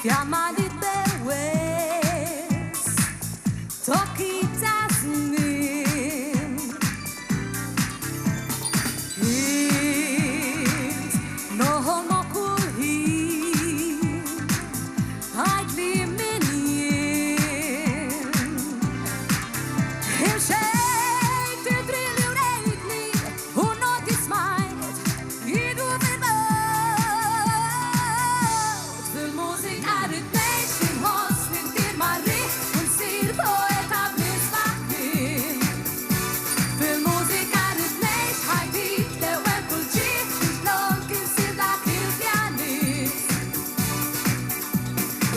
Fiamma di te wes Toki tasnim Hint No homo kulhin Haidli minien Him shay tu drillu reitli Hun not is mind Idu vermod Full musik är ett nation Hosning till Marie Hon ser på etablissement Full musik är ett nation Hai vite och en kultur Någon sida kilfjärnis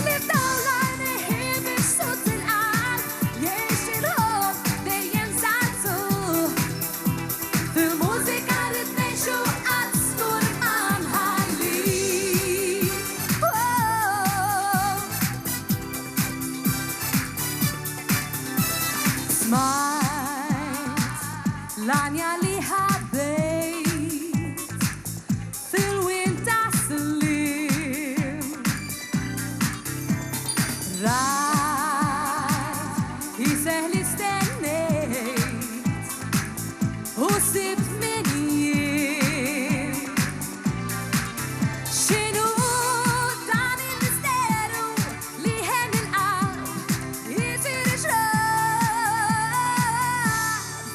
Lift online är hemmet så till all Ger sin hopp, det är en satso Full musik är ett nation Att stor man har liv Smart Lania liha beit Full winter slim Right I sehli steneit Husib minien Shinu dan il mistero Lihen il al Isir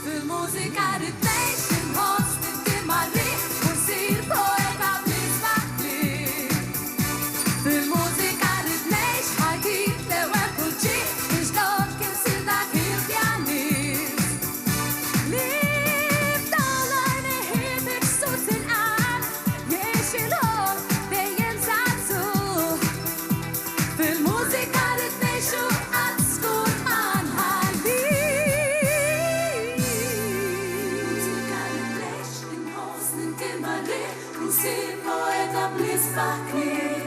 Full musik är ett nation Hosning till Marie Hon ser på etablissement Full musik är ett nation Hai vite och en kultur Finns någon sida kilfjärnis Lift online är hemmet så till all Ger sin hopp, det är en satso Full musik är ett nation Att stor man har liv Musik är ett nation Hosning till Marie Hon ser på etablissement